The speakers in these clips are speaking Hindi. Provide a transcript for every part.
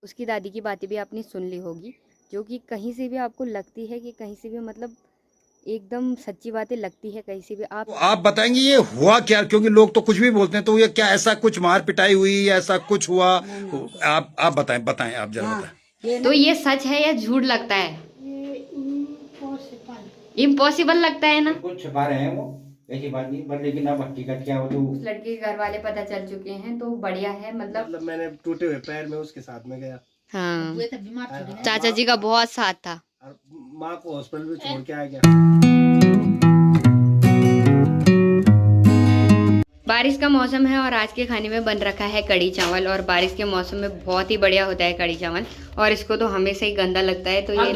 उसकी दादी की बातें भी आपने सुन ली होगी, जो कि कहीं से भी आपको लगती है कि कहीं से भी मतलब एकदम सच्ची बातें लगती है कहीं से भी। आप बताएंगे ये हुआ क्या, क्योंकि लोग तो कुछ भी बोलते हैं, तो ये क्या ऐसा कुछ मार पिटाई हुई, ऐसा कुछ हुआ? आप बताएं बताएं, आप जरा बताएं। तो ये सच है या झूठ लगता है? इम्पॉसिबल लगता है ना। कुछ छुपा रहे हैं वो, ऐसी बात नहीं, पर लेकिन अब हकीकत क्या हो तो उस लड़के के घर वाले पता चल चुके हैं, तो बढ़िया है। मतलब मैंने टूटे हुए पैर में उसके साथ में गया। हाँ, चाचा जी का बहुत साथ था। और माँ को हॉस्पिटल में छोड़ के आ गया। बारिश का मौसम है और आज के खाने में बन रखा है कड़ी चावल, और बारिश के मौसम में बहुत ही बढ़िया होता है कड़ी चावल, और इसको तो हमेशा ही गंदा लगता है, तो ये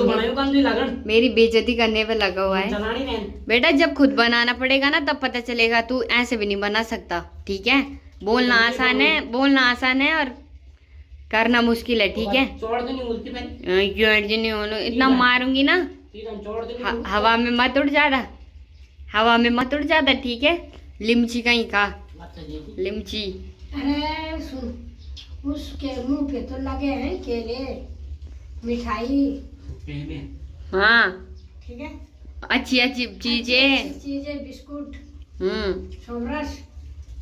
मेरी बेइज्जती करने पे लगा हुआ है। बेटा जब खुद बनाना पड़ेगा ना तब पता चलेगा, तू ऐसे भी नहीं बना सकता, ठीक है? बोलना आसान है, बोलना आसान है और करना मुश्किल है, ठीक है? इतना मारूंगी ना, हवा में मत उड़ ज्यादा, हवा में मत उड़ ज्यादा, ठीक है? लिमची कहीं का लिमची। अरे सुन, उसके मुंह पे तो लगे हैं केले, मिठाई। हाँ ठीक है, अच्छी अच्छी चीजें, बिस्कुट, सोमरस।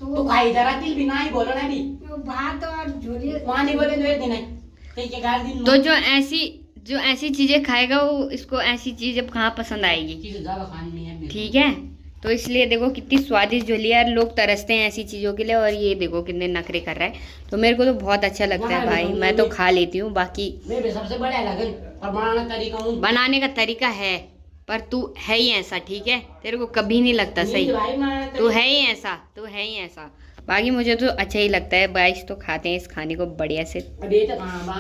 तो भाई जरा दिल भी नहीं बोलो ना भी, भात और झोली वहाँ नहीं बोले तो दिन तो जो ऐसी चीजें खाएगा वो इसको ऐसी चीजें कहाँ पसंद आएगी, ठीक है? तो इसलिए देखो कितनी स्वादिष्ट झोली है, लोग तरसते हैं ऐसी चीज़ों के लिए, और ये देखो कितने नखरे कर रहा है। तो मेरे को तो बहुत अच्छा लगता है भाई, मैं तो खा लेती हूँ। बाकी सबसे बढ़िया लगे, और बनाने का तरीका है, पर तू है ही ऐसा, ठीक है? तेरे को कभी नहीं लगता सही, तू है ही ऐसा, बाकी मुझे तो अच्छा ही लगता है। बाइस तो खाते हैं इस खाने को बढ़िया से,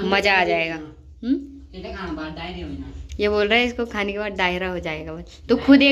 मजा आ जाएगा। ये बोल रहा है इसको खाने के बाद डायरा हो जाएगा। तो खुद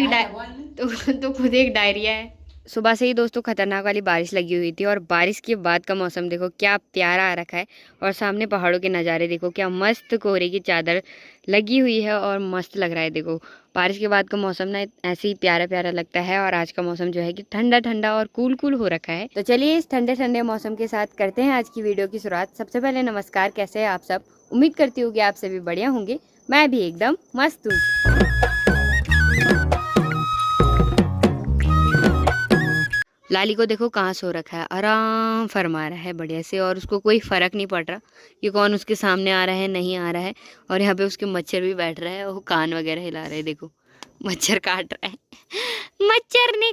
एक डायरिया है। सुबह से ही दोस्तों खतरनाक वाली बारिश लगी हुई थी, और बारिश के बाद का मौसम देखो क्या प्यारा आ रखा है, और सामने पहाड़ों के नज़ारे देखो क्या मस्त कोहरे की चादर लगी हुई है, और मस्त लग रहा है। देखो बारिश के बाद का मौसम ना ऐसे ही प्यारा प्यारा लगता है, और आज का मौसम जो है कि ठंडा ठंडा और कूल कूल हो रखा है। तो चलिए इस ठंडे ठंडे मौसम के साथ करते हैं आज की वीडियो की शुरुआत। सबसे पहले नमस्कार, कैसे हैं आप सब? उम्मीद करती हूँ कि आप सभी बढ़िया होंगे, मैं भी एकदम मस्त हूँ। लाली को देखो कहाँ सो रखा है, आराम फरमा रहा है बढ़िया से, और उसको कोई फर्क नहीं पड़ रहा कि कौन उसके सामने आ रहा है नहीं आ रहा है। और यहाँ पे उसके मच्छर भी बैठ रहा है, वो कान वगैरह हिला रहे हैं, देखो मच्छर काट रहा है। मच्छर ने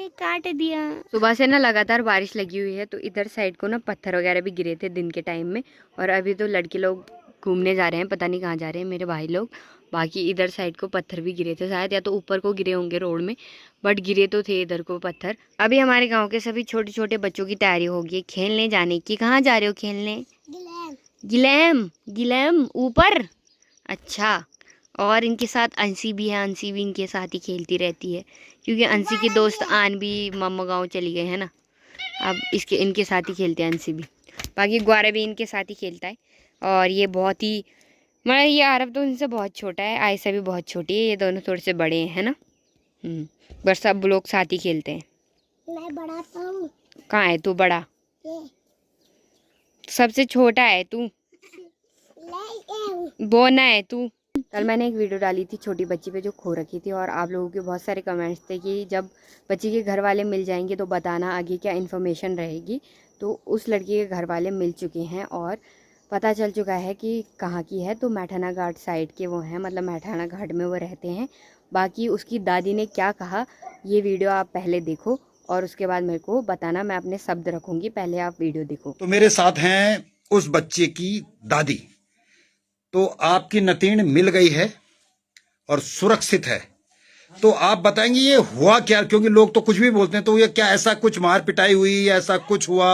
काट दिया। सुबह से ना लगातार बारिश लगी हुई है, तो इधर साइड को ना पत्थर वगैरह भी गिरे थे दिन के टाइम में, और अभी तो लड़के लोग घूमने जा रहे हैं, पता नहीं कहाँ जा रहे हैं मेरे भाई लोग। बाकी इधर साइड को पत्थर भी गिरे थे शायद, या तो ऊपर को गिरे होंगे रोड में, बट गिरे तो थे इधर को पत्थर। अभी हमारे गांव के सभी छोटे छोटे बच्चों की तैयारी होगी खेलने जाने की। कहाँ जा रहे हो खेलने? गिलैम ऊपर। अच्छा, और इनके साथ अंशी भी है, अंशी भी इनके साथ ही खेलती रहती है, क्योंकि अंशी की दोस्त आन भी मम्मा गाँव चली गए है ना, अब इनके साथ ही खेलते हैं अंशी भी। बाकी ग्वारा भी इनके साथ ही खेलता है, और ये बहुत ही मतलब ये आरब तो इनसे बहुत छोटा है, आयशा भी बहुत छोटी है, ये दोनों थोड़े से बड़े हैं ना। बस सब लोग साथ ही खेलते हैं। मैं बड़ा हूँ। कहाँ है तू बड़ा? सबसे छोटा है तू, बोना है तू। कल मैंने एक वीडियो डाली थी छोटी बच्ची पे जो खो रखी थी, और आप लोगों के बहुत सारे कमेंट्स थे कि जब बच्ची के घर वाले मिल जाएंगे तो बताना आगे क्या इन्फॉर्मेशन रहेगी। तो उस लड़की के घर वाले मिल चुके हैं, और पता चल चुका है कि कहाँ की है। तो मैठाना घाट साइड के वो हैं, मतलब मैठाना घाट में वो रहते हैं। बाकी उसकी दादी ने क्या कहा ये वीडियो आप पहले देखो, और उसके बाद मेरे को बताना, मैं अपने शब्द रखूंगी, पहले आप वीडियो देखो। तो मेरे साथ हैं उस बच्चे की दादी। तो आपकी नतीन मिल गई है और सुरक्षित है, तो आप बताएंगे ये हुआ क्या, क्योंकि लोग तो कुछ भी बोलते हैं, तो ये क्या ऐसा कुछ मार पिटाई हुई, ऐसा कुछ हुआ?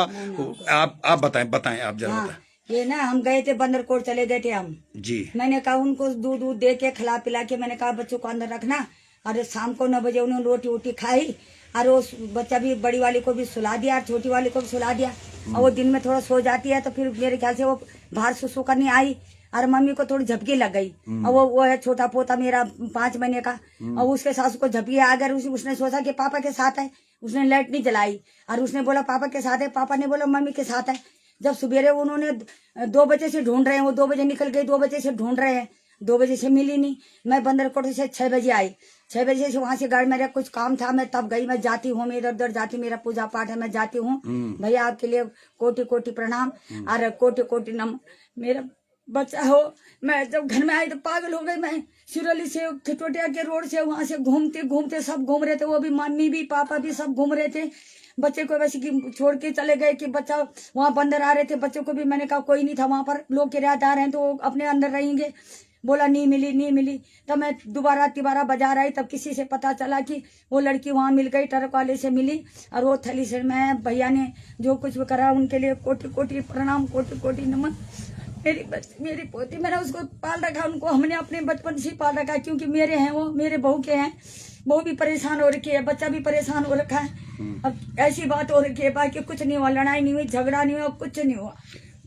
आप बताएं आप जरा बताएं। ये ना हम गए थे बंदरकोट, चले गए थे हम जी। मैंने कहा उनको दूध दे के खिला पिला के, मैंने कहा बच्चों को अंदर रखना, और शाम को 9 बजे उन्होंने रोटी वोटी खाई, और वो बच्चा भी बड़ी वाली को भी सुला दिया और छोटी वाली को भी सुला दिया। और वो दिन में थोड़ा सो जाती है, तो फिर मेरे ख्याल से वो बाहर सुसु करने आई, और मम्मी को थोड़ी झपकी लग गई। और वो है छोटा पोता मेरा 5 महीने का, और उसके सासू को झपकी आ गई। उसने सोचा कि पापा के साथ है, उसने लाइट नहीं जलाई, और उसने बोला पापा के साथ है, पापा ने बोला मम्मी के साथ है। जब सवेरे उन्होंने 2 बजे से ढूंढ रहे हैं, वो 2 बजे निकल गई, 2 बजे से ढूंढ रहे हैं, 2 बजे से मिली नहीं। मैं बंदरकोट से 6 बजे आई, 6 बजे से वहां से गाड़ी, मेरा कुछ काम था, मैं तब गई। मैं जाती हूँ, मैं इधर उधर जाती, मेरा पूजा पाठ है, मैं जाती हूँ। भैया आपके लिए कोटि कोटि प्रणाम और कोटि कोटि नमन। मेरा बच्चा हो, मैं जब घर में आई तो पागल हो गई। मैं सिरोली से खिटोटिया के रोड से वहां से घूमते घूमते सब घूम रहे थे, वो भी मम्मी भी पापा भी सब घूम रहे थे। बच्चे को वैसे कि छोड़ के चले गए कि बच्चा वहां बंदर आ रहे थे, बच्चों को भी मैंने कहा कोई नहीं था वहां पर, लोग किराएदार हैं तो वो अपने अंदर रहेंगे। बोला नहीं मिली नहीं मिली। तब मैं दोबारा बाजार आई, तब किसी से पता चला कि वो लड़की वहां मिल गई, ट्रक वाले से मिली। और वो थैली से मैं भैया ने जो कुछ भी करा उनके लिए कोटि कोटि प्रणाम, कोटि कोटि नमन। मेरी पोती, मैंने उसको पाल रखा, उनको हमने अपने बचपन से पाल रखा, क्योंकि मेरे हैं वो, मेरे बहू के हैं। बहू भी परेशान हो रखी है, बच्चा भी परेशान हो रखा है। अब ऐसी बात हो रखी है, बाकी कुछ नहीं हुआ, लड़ाई नहीं हुई, झगड़ा नहीं हुआ, कुछ नहीं हुआ।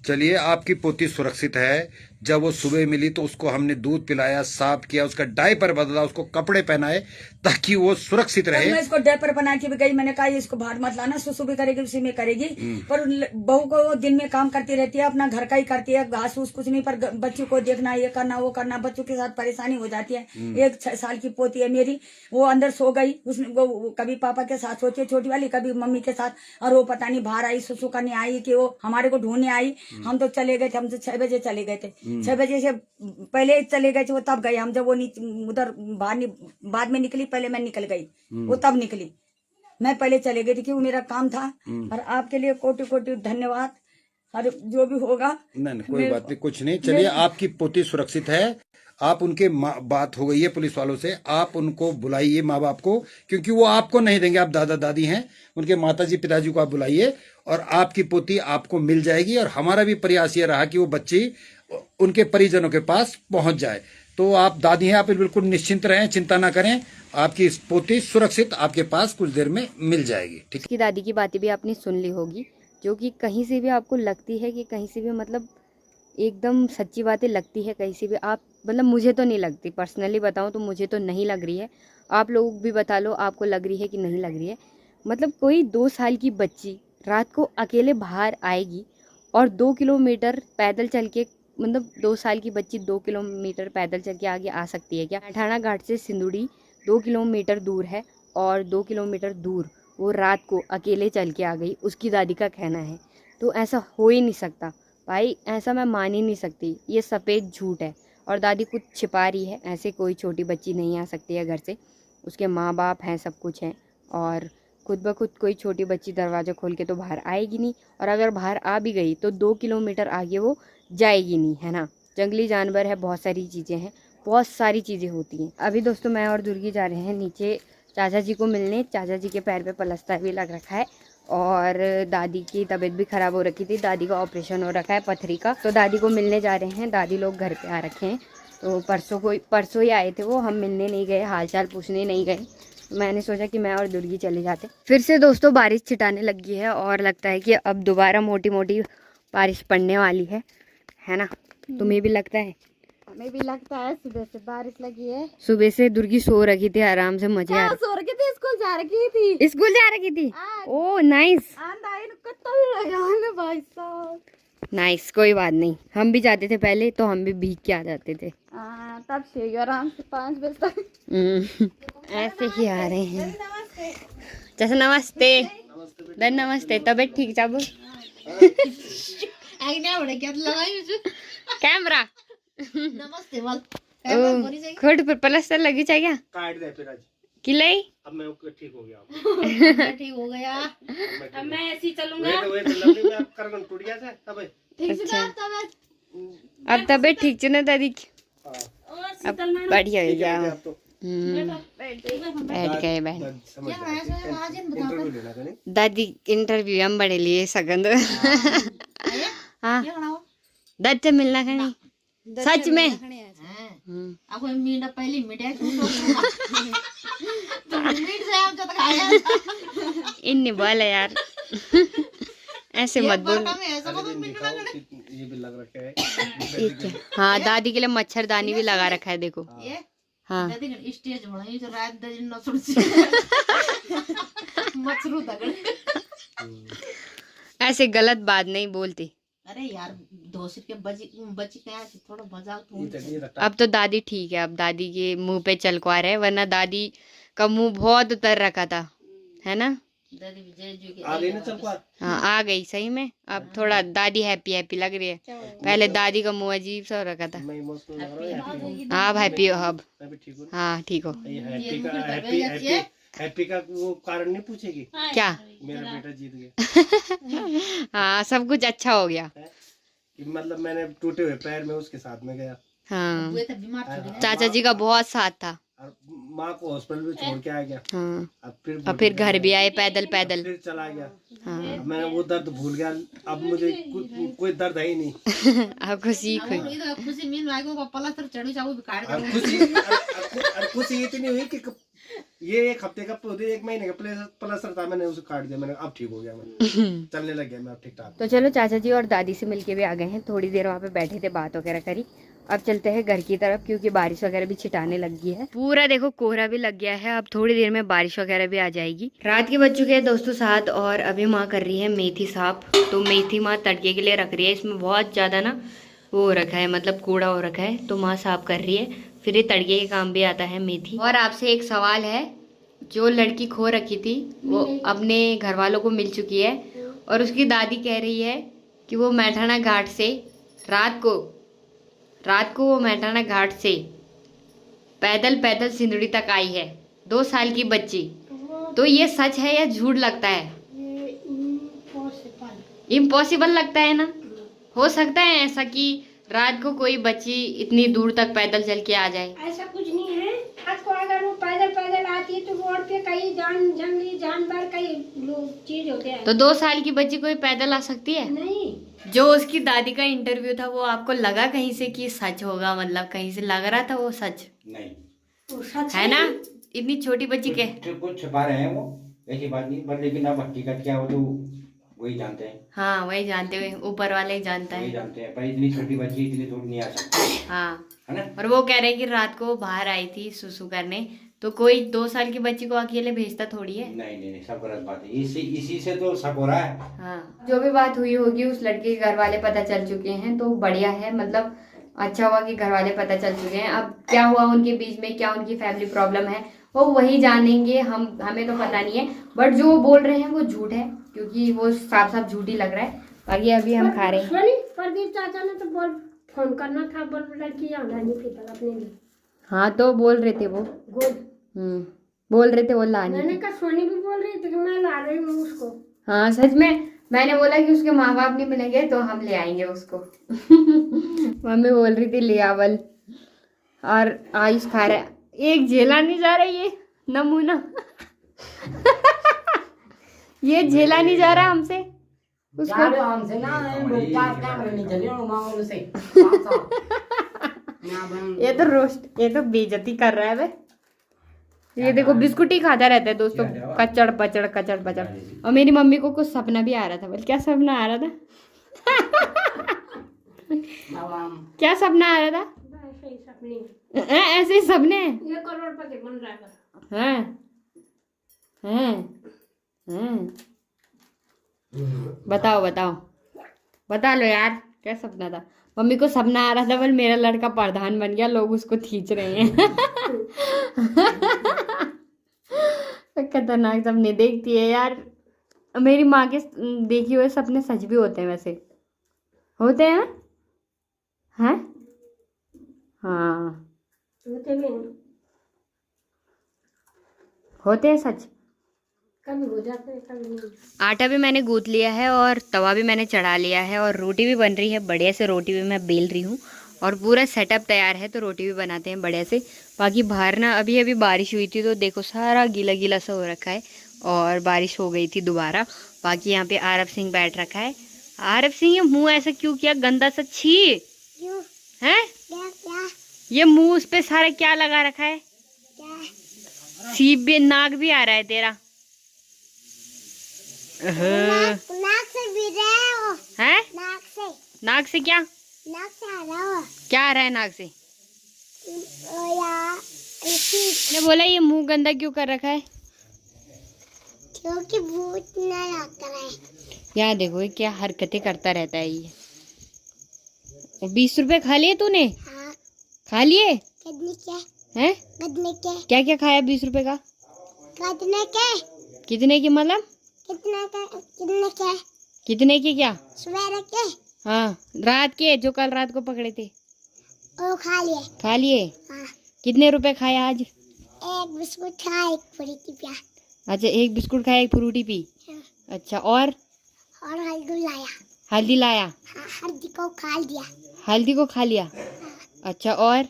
चलिए, आपकी पोती सुरक्षित है। जब वो सुबह मिली तो उसको हमने दूध पिलाया, साफ किया, उसका डायपर बदला, उसको कपड़े पहनाए ताकि वो सुरक्षित रहे। मैं इसको डायपर बना के भी गई, मैंने कहा इसको बाहर मत लाना, सुसु भी करेगी उसी में करेगी। पर बहू को वो दिन में काम करती रहती है, अपना घर का ही करती है, घास फूस कुछ नहीं, पर बच्चों को देखना, ये करना वो करना, बच्चों के साथ परेशानी हो जाती है। 1 6 साल की पोती है मेरी, वो अंदर सो गई, उसने वो कभी पापा के साथ सोती है छोटी वाली, कभी मम्मी के साथ, और वो पता नहीं बाहर आई सुसु करने आई कि वो हमारे को ढूंढने आई। हम तो चले गए थे, हम तो 6 बजे चले गए थे, 6 बजे से पहले चले गए थे वो, तब गए हम। जब वो उधर बाहर बाद में निकली, पहले मैं निकल गई, वो तब निकली, मैं पहले चले गई थी क्योंकि मेरा काम था। और आपके लिए कोटि कोटि धन्यवाद, और जो भी होगा। नहीं कोई बात नहीं, कुछ नहीं। चलिए, आपकी पोती सुरक्षित है। आप उनके बात हो गई है पुलिस वालों से, आप उनको बुलाइए माँ बाप को, क्योंकि वो आपको नहीं देंगे, आप दादा दादी हैं, उनके माताजी पिताजी को आप बुलाइए और आपकी पोती आपको मिल जाएगी। और हमारा भी प्रयास ये रहा कि वो बच्ची उनके परिजनों के पास पहुंच जाए। तो आप दादी हैं, आप बिल्कुल निश्चिंत रहें, चिंता ना करें, आपकी पोती सुरक्षित आपके पास कुछ देर में मिल जाएगी। ठीक। उसकी दादी की बातें भी आपने सुन ली होगी, जो कि कहीं से भी आपको लगती है कि कहीं से भी मतलब एकदम सच्ची बातें लगती है, कहीं से भी आप मतलब मुझे तो नहीं लगती, पर्सनली बताऊं तो मुझे तो नहीं लग रही है। आप लोग भी बता लो आपको लग रही है कि नहीं लग रही है। मतलब कोई 2 साल की बच्ची रात को अकेले बाहर आएगी और 2 किलोमीटर पैदल चल के, मतलब 2 साल की बच्ची 2 किलोमीटर पैदल चल के आगे आ सकती है क्या? मैठाणा घाट से सिंदुड़ी 2 किलोमीटर दूर है और 2 किलोमीटर दूर वो रात को अकेले चल के आ गई, उसकी दादी का कहना है। तो ऐसा हो ही नहीं सकता भाई, ऐसा मैं मान ही नहीं सकती, ये सफ़ेद झूठ है। और दादी कुछ छिपा रही है, ऐसे कोई छोटी बच्ची नहीं आ सकती है घर से, उसके माँ बाप हैं, सब कुछ हैं, और खुद ब खुद कोई छोटी बच्ची दरवाज़ा खोल के तो बाहर आएगी नहीं, और अगर बाहर आ भी गई तो 2 किलोमीटर आगे वो जाएगी नहीं, है ना। जंगली जानवर है, बहुत सारी चीज़ें हैं, बहुत सारी चीज़ें होती हैं। अभी दोस्तों मैं और दुर्गी जा रहे हैं नीचे चाचा जी को मिलने। चाचा जी के पैर पे प्लास्टर भी लग रखा है और दादी की तबीयत भी ख़राब हो रखी थी, दादी का ऑपरेशन हो रखा है पथरी का, तो दादी को मिलने जा रहे हैं। दादी लोग घर पे आ रखे हैं, तो परसों ही आए थे वो, हम मिलने नहीं गए, हाल चाल पूछने नहीं गए। मैंने सोचा कि मैं और दुर्गी चले जाते। फिर से दोस्तों बारिश छिटाने लगी है और लगता है कि अब दोबारा मोटी मोटी बारिश पड़ने वाली है ना। तुम्हें भी लगता है? हमें भी लगता है, सुबह से बारिश लगी है। सुबह से दुर्गी सो रखी थी आराम से, मजे आ सो रखी थी, स्कूल जा रखी थी। स्कूल जा रखी थी? ओह नाइस भाई साहब, नाइस, कोई बात नहीं, हम भी जाते थे पहले, तो हम भी भीग के आ जाते थे। तब से आराम से 5 बजे तक ऐसे ही आ रहे हैं। जैसे नमस्ते धन, नमस्ते, तबीयत ठीक जाबो कैमरा नमस्ते बोल। खोट पर प्लास्टर लगी चाहिए काट दे फिर आज। किलाई अब मैं ठीक हो गया। ठीक हो गया, अब मैं ऐसे ही चलूंगा। वे तो लवली में आप करगन टूट गया था तब। ठीक से अच्छा। तब अब तबीयत ठीक है ना दादी की? और अब शीतल मैडम बढ़िया हो गया। अब तो बैठ गए बहन। समझ इंटरव्यू लेना था नहीं। दादी इंटरव्यू हम बड़े लिए सगंद हाँ दादी से मिलना का नहीं सच में। अब मीडा पहली मीडिया तो मीट से आप जब खाया इन्नी बोला यार ऐसे मत बोल। ये भी लग रखा है। ठीक है, हाँ दादी के लिए मच्छरदानी भी लगा रखा है, देखो। हाँ स्टेज बनाई तो रात दिन न सुन मच्छरू दगड़। ऐसे गलत बात नहीं बोलती, अरे यार 200 के बची क्या थोड़ा मजाक ये चटनी रखता अब तो दादी ठीक है, अब दादी के मुंह पे चलकवा रहे, वरना दादी का मुंह बहुत उतर रखा था, है ना। दादी विजय जी आ गई ना चल पा हाँ आ गई सही में, अब थोड़ा दादी हैप्पी हैप्पी लग रही है, पहले दादी का मुंह अजीब सा हो रखा था। मैं इमोशनल लग रहा हूँ आप हैप्पी हो अब? मैं भी ठीक हूँ हाँ ठीक हो। ये हैप्पी का वो कारण नहीं पूछेगी क्या? मेरा बेटा जीत गया हाँ सब कुछ अच्छा हो गया। कि मतलब मैंने टूटे हुए पैर में उसके साथ में गया हाँ बीमार थोड़ी चाचा जी का बहुत साथ था। और माँ को हॉस्पिटल में छोड़ के आ गया। हाँ अब फिर घर भी आए पैदल पैदल। फिर चला गया। हाँ अब मैंने वो दर्द भूल गया। अब मुझे कोई दर्द है ही नहीं। आपको सीख हुई। खुशी मिल रहा है पलस्तर चढ़ी जाओ काट और खुशी इतनी हुई कि ये एक हफ्ते का एक महीने का प्लस्तर था, मैंने उसे काट दिया। मैंने अब ठीक हो गया, मैं चलने लग गया, मैं अब ठीक ठाक। तो चलो चाचा जी और दादी से मिलके भी आ गए हैं, थोड़ी देर वहाँ पे बैठे थे, बात वगैरह करी। अब चलते हैं घर की तरफ, क्योंकि बारिश वगैरह भी छिटाने लग गई है। पूरा देखो कोहरा भी लग गया है, अब थोड़ी देर में बारिश वगैरह भी आ जाएगी। रात के बज चुके हैं दोस्तों 7 और अभी माँ कर रही है मेथी साफ। तो मेथी माँ तड़के के लिए रख रही है, इसमें बहुत ज़्यादा ना वो हो रखा है, मतलब कूड़ा हो रखा है, तो माँ साफ कर रही है। फिर ये तड़के के काम भी आता है मेथी। और आपसे एक सवाल है, जो लड़की खो रखी थी वो अपने घर वालों को मिल चुकी है, और उसकी दादी कह रही है कि वो मैठाना घाट से रात को वो मैठाना घाट से पैदल सिंदुड़ी तक आई है, 2 साल की बच्ची। तो ये सच है या झूठ लगता है? इम्पॉसिबल लगता है ना। हो सकता है ऐसा कि रात को कोई बच्ची इतनी दूर तक पैदल चल के आ जाए? ऐसा कुछ नहीं है। रात को अगर वो पैदल आती है तो रोड पे कई जंगली जानवर कई लोग चीज होते हैं। तो 2 साल की बच्ची कोई पैदल आ सकती है? नहीं। जो उसकी दादी का इंटरव्यू था वो आपको लगा कहीं से कि सच होगा, मतलब कहीं से लग रहा था वो सच नहीं वो सच है ना? इतनी छोटी बच्ची के कुछ छुपा रहे हैं वो, ऐसी बात नहीं, पर लेकिन अब हकीकत क्या हो तो वही जानते हैं। हाँ वही जानते हुए, ऊपर वाले ही जानता वही है। जानते हैं, पर इतनी छोटी बच्ची इतनी दूर नहीं आ सकती, हाँ है ना। और वो कह रहे हैं कि रात को वो बाहर आई थी सुसु करने, तो कोई 2 साल की बच्ची को अकेले भेजता थोड़ी है। नहीं सब गलत बात है, इसी से तो शक हो रहा है। हाँ जो भी बात हुई होगी उस लड़के के घर वाले पता चल चुके हैं, तो बढ़िया है, मतलब अच्छा हुआ कि घर वाले पता चल चुके हैं। अब क्या हुआ उनके बीच में, क्या उनकी फैमिली प्रॉब्लम है, वो वही जानेंगे, हमें तो पता नहीं है। बट जो वो बोल रहे हैं वो झूठ है, क्योंकि वो साफ झूठ ही लग रहा है। बाकी अभी हम खा रहे हैं। सोनी प्रदीप चाचा ने तो फोन करना था, बोल लड़की लानी थी अपने लिए। हाँ तो बोल रहे थे वो बोल रहे थे वो लानी मैंने थी। कहा सोनी भी बोल रही थी कि मैं ला रही हूँ उसको। हाँ सच में मैंने बोला कि उसके माँ बाप नहीं मिलेंगे तो हम ले आएंगे उसको। मम्मी बोल रही थी ले आवल, और आयुष खा रहा है। एक झेला नहीं जा रहा ये नमूना। ये झेला नहीं जा रहा हमसे उसको। हमसे ना कैमरे नहीं चले मांगो से ये तो बेइज्जती कर रहा है बे। ये देखो बिस्कुट ही खाता रहता है दोस्तों, कचड़ पचड़। और मेरी मम्मी को कुछ सपना भी आ रहा था। बोल क्या सपना आ रहा था? क्या सपना आ रहा था? ऐसे ही सपने, ऐसे ही सपने ये करोड़पति बन रहा है। हैं बताओ बता लो यार, क्या सपना था? मम्मी को सपना आ रहा था बोल मेरा लड़का प्रधान बन गया, लोग उसको खींच रहे हैं। खतरनाक सपने देखती है यार। मेरी माँ के देखे हुए सपने सच भी होते हैं, वैसे होते हैं ना? हैं? हाँ होते हैं सच। कभी हो जाते हैं कभी नहीं। आटा भी मैंने गूंथ लिया है और तवा भी मैंने चढ़ा लिया है, और रोटी भी बन रही है। बढ़िया से रोटी भी मैं बेल रही हूँ, और पूरा सेटअप तैयार है, तो रोटी भी बनाते हैं बढ़िया से। बाकी बाहर ना अभी बारिश हुई थी, तो देखो सारा गीला सा हो रखा है, और बारिश हो गई थी दोबारा। बाकी यहाँ पे आरब सिंह बैठ रखा है। आरब सिंह ये मुँह ऐसा क्यों किया गंदा सा? छी है ये मुँह, उस पे सारा क्या लगा रखा है? सीप भी, नाक भी आ रहा है तेरा। नाक से भी रहे हो। है नाक से क्या? नाक से आ रहा हो। क्या आ रहा है नाक से? यार ने बोला ये मुंह गंदा क्यों कर रखा है? क्योंकि भूत न आता है। यहाँ देखो ये क्या हरकतें करता रहता है ये। 20 रुपए खा लिए तूने? हाँ खा लिए कितने के हैं? कितने के क्या क्या खाया 20 रुपए का? कितने के कितने के मतलब? कितने के कितने के क्या? सवेरे के हाँ, रात के जो कल रात को पकड़े थे वो खा लिए। खा लिए। हाँ कितने रुपए खाया आज? एक बिस्कुट खाया एक पूरी की प्याज अच्छा, एक बिस्कुट खाया, एक फ्रूटी पी। हाँ। अच्छा, और हल्दी लाया। हल्दी लाया? हाँ हल्दी को खा लिया। हल्दी को खा लिया। अच्छा, और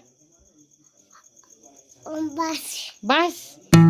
बस बस?